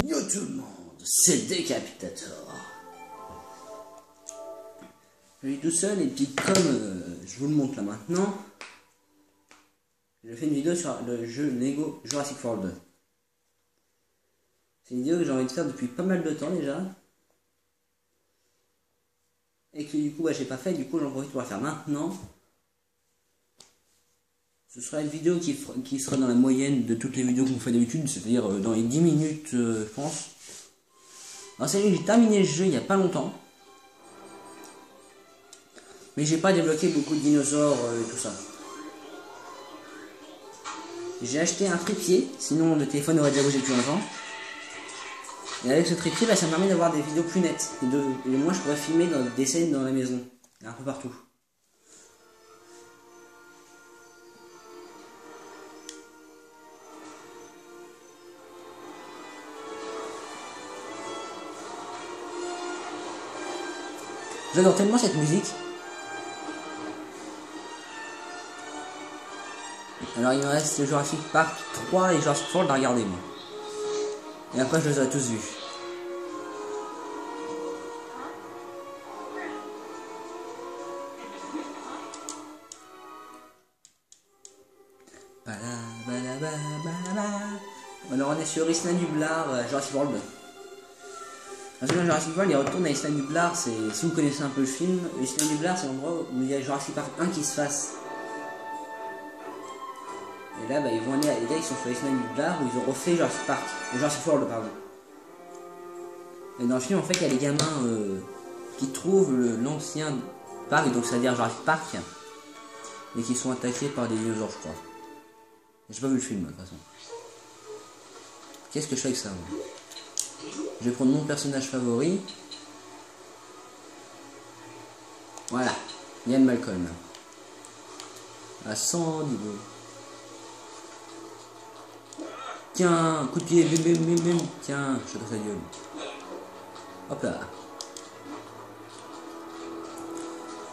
Yo tout le monde, c'est Décapitator. Je suis tout seul et puis comme je vous le montre là maintenant, je fais une vidéo sur le jeu Lego Jurassic World. C'est une vidéo que j'ai envie de faire depuis pas mal de temps déjà. Et que du coup j'ai pas fait, du coup j'en profite pour la faire maintenant. Ce sera une vidéo qui sera dans la moyenne de toutes les vidéos qu'on fait d'habitude, c'est-à-dire dans les 10 minutes je pense. Alors c'est vrai que j'ai terminé le jeu il y a pas longtemps. Mais j'ai pas débloqué beaucoup de dinosaures et tout ça. J'ai acheté un trépied, sinon le téléphone aurait déjà bougé depuis longtemps. Et avec ce trépied, ça me permet d'avoir des vidéos plus nettes. Et moi je pourrais filmer des scènes dans la maison, un peu partout. J'adore tellement cette musique. Alors il me reste Jurassic Park 3 et Jurassic World à regarder moi. Et après je les aurai tous vus. Alors on est sur Isla Nublar, Jurassic World. Parce que dans Jurassic World, il retourne à Isla Nublar, si vous connaissez un peu le film, Isla Nublar c'est l'endroit où il y a Jurassic Park 1 qui se passe. Et là, ils vont aller, les gars, ils sont sur Isla Nublar où ils ont refait Jurassic Park, Jurassic World, pardon. Et dans le film, en fait, il y a les gamins qui trouvent l'ancien parc, donc c'est-à-dire Jurassic Park, et qui sont attaqués par des dinosaures, je crois. J'ai pas vu le film, de toute façon. Qu'est-ce que je fais avec ça, moi? Je vais prendre mon personnage favori. Voilà, Ian Malcolm. À 100 niveaux. Tiens, coup de pied, bim bim bim bim. Tiens, je te casse la gueule. Hop là.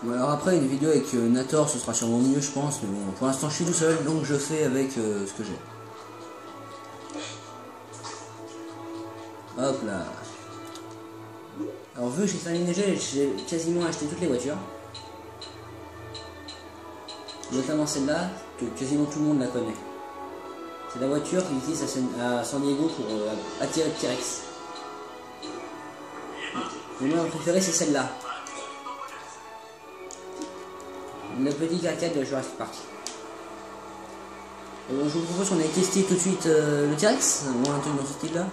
Bon, alors après, une vidéo avec Nator, ce sera sûrement mieux, je pense. Mais bon, pour l'instant, je suis tout seul, donc je fais avec ce que j'ai. Hop là. Alors vu que j'ai terminé j'ai quasiment acheté toutes les voitures. Notamment celle-là, que quasiment tout le monde la connaît. C'est la voiture qu'ils utilisent à San Diego pour attirer le T-Rex. Mon préféré c'est celle-là. Le petit K4 de Jurassic Park. Je vous propose qu'on aille tester tout de suite le T-Rex, ou un truc dans ce style-là.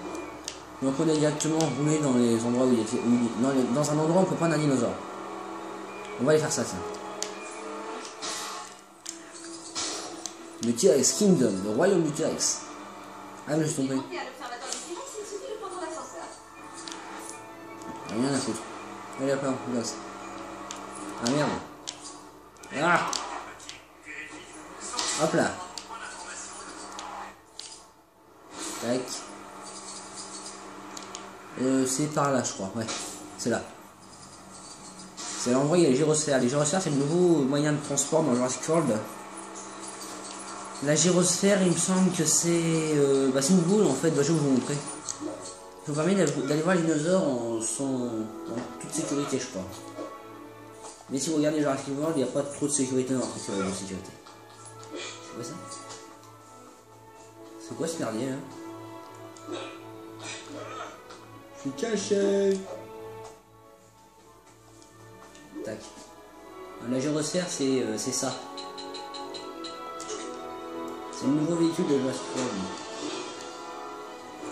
Donc on est directement roulé dans les endroits où il y a dans un endroit où on peut prendre un dinosaure. On va aller faire ça, tiens. Le T-Rex Kingdom, le royaume du T-Rex. Ah mais je suis tombé. Rien à foutre. Allez hop là, gosse. Ah merde. Ah. Hop là. Tac. C'est par là je crois, ouais. C'est là. C'est l'endroit où il y a les gyrosphères. Les gyrosphères c'est le nouveau moyen de transport dans Jurassic World. La gyrosphère, il me semble que c'est une boule en fait, je vais vous montrer. Ça vous permet d'aller voir les dinosaures en toute sécurité, je crois. Mais si vous regardez Jurassic World, il n'y a pas trop de sécurité dans la sécurité. C'est quoi ça? C'est quoi ce merdier là? Je suis caché. Tac. La gyrosphère, c'est ça. C'est le nouveau véhicule de Jurassic World.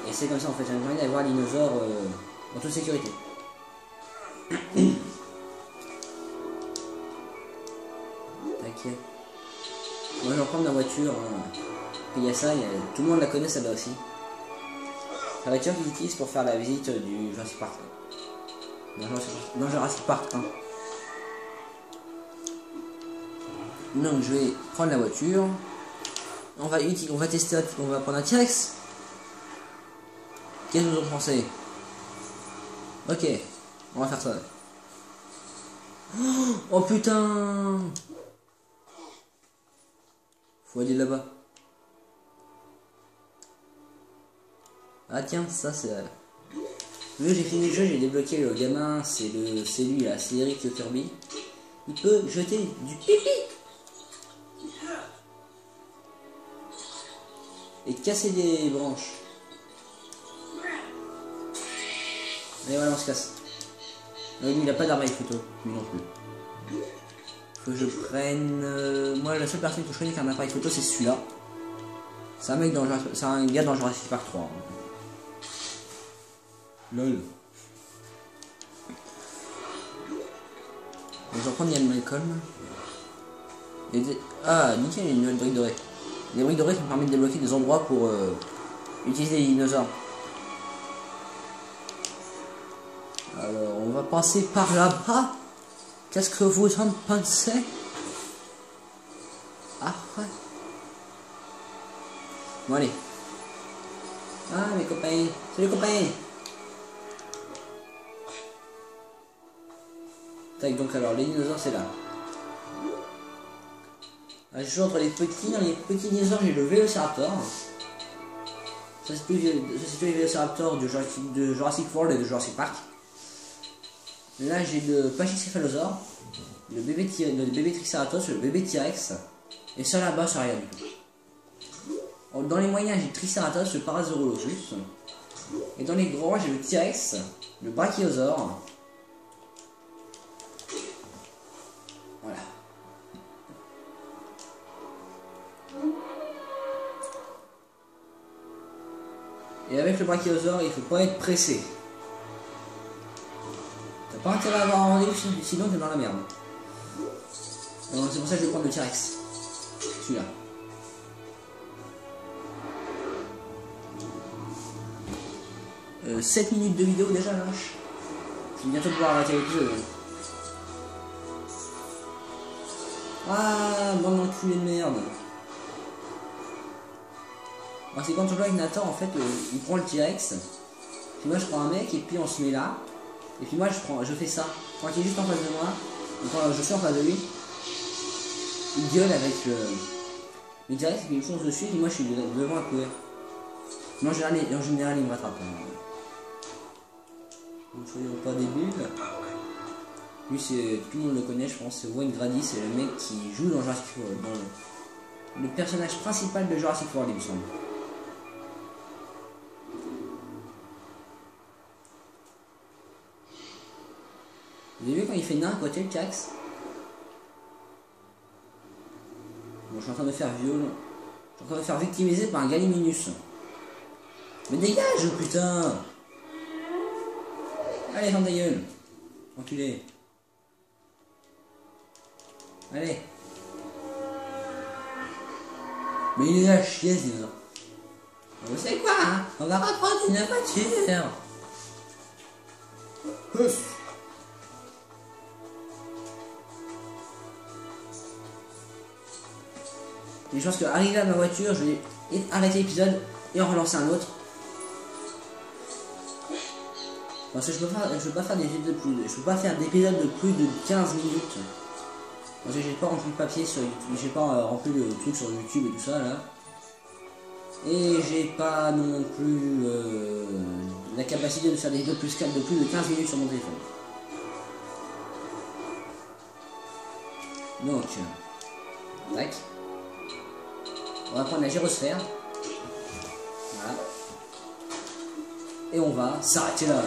Et c'est comme ça en fait, j'ai envie d'aller voir les dinosaures en toute sécurité. Tac. Moi je vais prendre ma voiture. Hein. Il y a ça, tout le monde la connaît celle-là aussi. La voiture qu'ils utilisent pour faire la visite du Jurassic Park. Dans Jurassic Park 1. Donc je vais prendre la voiture. On va tester, on va prendre un T-Rex. Qu'est-ce que vous en pensez? Ok, on va faire ça. Oh putain! Faut aller là-bas. Ah tiens, ça c'est... Vu que j'ai fini le jeu, j'ai débloqué le gamin, c'est lui là, c'est Eric Kirby. Il peut jeter du pipi et casser des branches. Allez voilà, on se casse. Lui il a pas d'appareil photo, lui non plus. Faut que je prenne... Moi la seule personne que je connais qui a un appareil photo c'est celui-là. C'est un mec dans c'est un gars dans Jurassic Park 3. LOL. Donc je vais reprendre Ian Malcolm. Ah nickel, il y a une nouvelle brique dorée. Les briques dorées qui me permettent de débloquer des endroits pour utiliser les dinosaures. Alors on va passer par là-bas. Qu'est-ce que vous en pensez? Ah ouais. Bon allez. Ah mes copains. Salut copains. Tac, donc alors les dinosaures c'est là. Ah, je joue entre les petits. Dans les petits dinosaures j'ai le Vélociraptor. Ça c'est tous les Vélociraptors de Jurassic World et de Jurassic Park. Là j'ai le Pachycéphalosaure, le bébé Triceratops, le bébé T-Rex. Et ça là-bas c'est rien du tout. Dans les moyens j'ai le Triceratops, le Parasaurolophus. Et dans les grands j'ai le T-Rex, le Brachiosaure. Voilà. Et avec le Brachiosaure, il faut pas être pressé. T'as pas intérêt à avoir un rendez-vous, sinon t'es dans la merde. C'est pour ça que je vais prendre le T-Rex. Celui-là. Euh, 7 minutes de vidéo déjà, lâche. Je vais bientôt pouvoir arrêter l'épisode. Ah, bande d'enculés de merde. Alors c'est quand on joue avec Nathan, en fait, il prend le T-Rex, puis moi je prends un mec, et puis on se met là, et puis moi je fais ça. Quand il est juste en face de moi, et quand je suis en face de lui, il gueule avec le T-Rex, et puis il fonce dessus, et puis moi je suis devant à courir. Mais en général il me rattrape. Ne soyons pas débiles. Lui, tout le monde le connaît, je pense, c'est Wayne Grady, c'est le mec qui joue dans Jurassic World, dans le personnage principal de Jurassic World, il me semble. Vous avez vu quand il fait nain à côté le T-Rex? Bon, je suis en train de faire viol. Je suis en train de faire victimiser par un Gallimimus. Mais dégage, putain! Allez, ferme ta gueule! Enculé! Allez! Mais il est à chier, ce dinosaure. Vous savez quoi, hein? On va pas prendre une voiture! Ouf. Et je pense qu'arrivé à ma voiture, je vais arrêter l'épisode et en relancer un autre. Parce que je peux pas faire des épisodes de plus je peux pas faire d'épisodes de plus de 15 minutes. Parce que j'ai pas rempli le papier sur YouTube, j'ai pas rempli le truc sur YouTube et tout ça là. Et j'ai pas non plus la capacité de faire des vidéos de plus de 15 minutes sur mon téléphone. Donc, tac. On va prendre la gyrosphère. Voilà. Et on va s'arrêter là.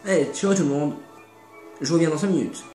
Hey, ciao tout le monde. Je reviens dans 5 minutes.